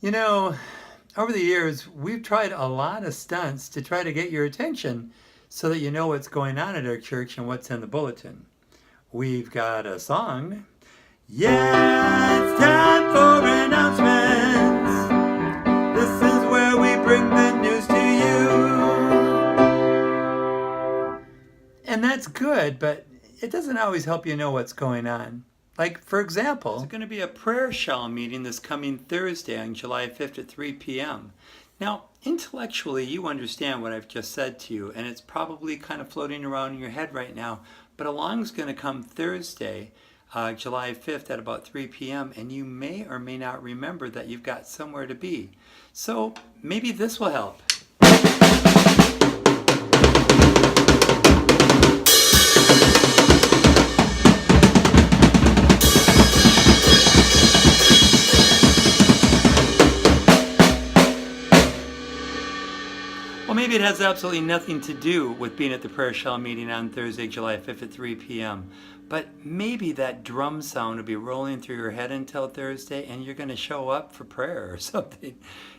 You know, over the years, we've tried a lot of stunts to try to get your attention so that you know what's going on at our church and what's in the bulletin. We've got a song. Yeah, it's time for announcements. This is where we bring the news to you. And that's good, but it doesn't always help you know what's going on. Like, for example, there's going to be a prayer shawl meeting this coming Thursday on July 5th at 3 p.m. Now, intellectually, you understand what I've just said to you, and it's probably kind of floating around in your head right now, but along's going to come Thursday, July 5th at about 3 p.m., and you may or may not remember that you've got somewhere to be. So maybe this will help. Well, maybe it has absolutely nothing to do with being at the prayer shawl meeting on Thursday, July 5th at 3 p.m. But maybe that drum sound will be rolling through your head until Thursday, and you're going to show up for prayer or something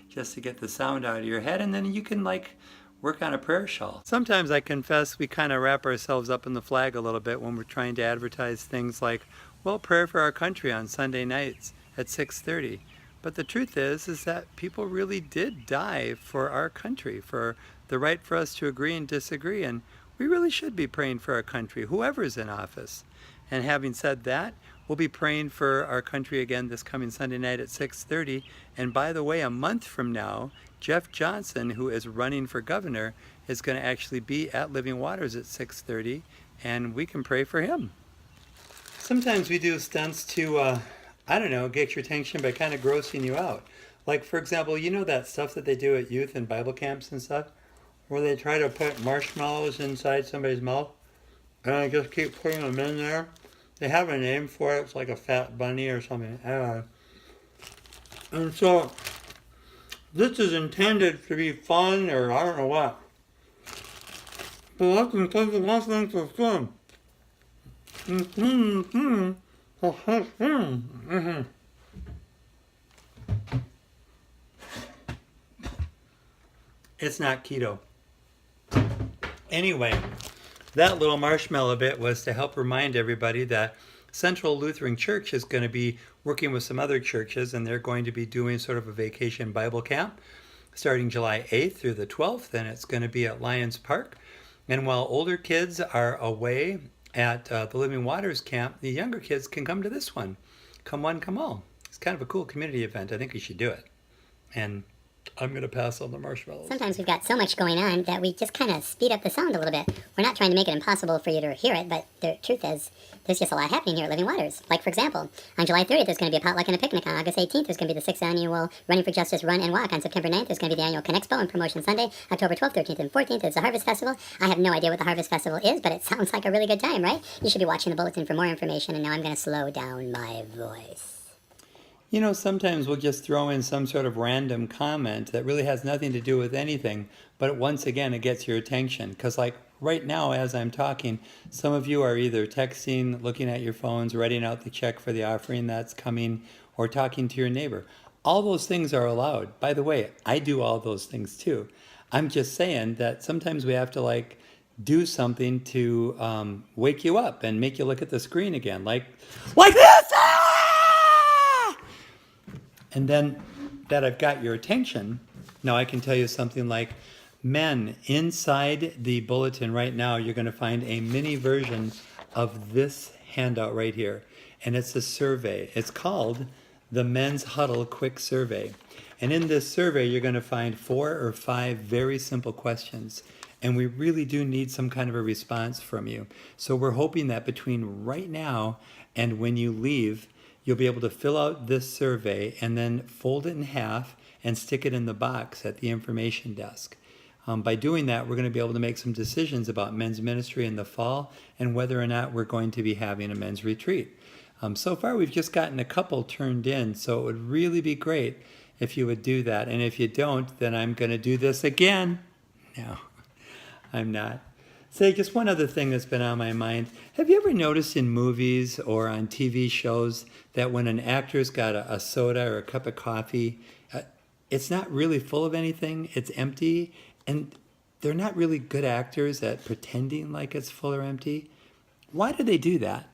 just to get the sound out of your head, and then you can work on a prayer shawl. Sometimes I confess we kind of wrap ourselves up in the flag a little bit when we're trying to advertise things like, well, prayer for our country on Sunday nights at 6:30. But the truth is that people really did die for our country, for the right for us to agree and disagree, and we really should be praying for our country, whoever's in office. And having said that, we'll be praying for our country again this coming Sunday night at 6:30. And by the way, a month from now, Jeff Johnson, who is running for governor, is going to actually be at Living Waters at 6:30, and we can pray for him. Sometimes we do stunts to get your attention by kind of grossing you out. Like, for example, you know that stuff that they do at youth and Bible camps and stuff, where they try to put marshmallows inside somebody's mouth, and I just keep putting them in there. They have a name for it. It's like a fat bunny or something. And so, this is intended to be fun, or I don't know what. But let's take the last thing for fun. It's not keto. Anyway, that little marshmallow bit was to help remind everybody that Central Lutheran Church is going to be working with some other churches, and they're going to be doing sort of a vacation Bible camp starting July 8th through the 12th, and it's going to be at Lions Park. And while older kids are away at the Living Waters camp, the younger kids can come to this one. Come one, come all. It's kind of a cool community event. I think you should do it. And I'm going to pass on the marshmallows. Sometimes we've got so much going on that we just kind of speed up the sound a little bit. We're not trying to make it impossible for you to hear it, but the truth is, there's just a lot happening here at Living Waters. Like, for example, on July 30th, there's going to be a potluck and a picnic. On August 18th, there's going to be the 6th annual Running for Justice Run and Walk. On September 9th, there's going to be the annual Connexpo and Promotion Sunday. October 12th, 13th, and 14th is the Harvest Festival. I have no idea what the Harvest Festival is, but it sounds like a really good time, right? You should be watching the bulletin for more information, and now I'm going to slow down my voice. You know, sometimes we'll just throw in some sort of random comment that really has nothing to do with anything, but once again, it gets your attention. Because like right now, as I'm talking, some of you are either texting, looking at your phones, writing out the check for the offering that's coming, or talking to your neighbor. All those things are allowed. By the way, I do all those things too. I'm just saying that sometimes we have to do something to wake you up and make you look at the screen again, like this! And then that I've got your attention, now I can tell you something like, men, inside the bulletin right now, you're going to find a mini version of this handout right here. And it's a survey. It's called the Men's Huddle Quick Survey. And in this survey, you're going to find 4 or 5 very simple questions. And we really do need some kind of a response from you. So we're hoping that between right now and when you leave, you'll be able to fill out this survey and then fold it in half and stick it in the box at the information desk. By doing that, we're going to be able to make some decisions about men's ministry in the fall and whether or not we're going to be having a men's retreat. So far, we've just gotten a couple turned in, so it would really be great if you would do that. And if you don't, then I'm going to do this again. No, I'm not. Say, just one other thing that's been on my mind. Have you ever noticed in movies or on TV shows that when an actor's got a soda or a cup of coffee, it's not really full of anything. It's empty, and they're not really good actors at pretending like it's full or empty. Why do they do that?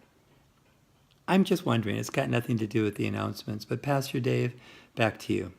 I'm just wondering. It's got nothing to do with the announcements. But Pastor Dave, back to you.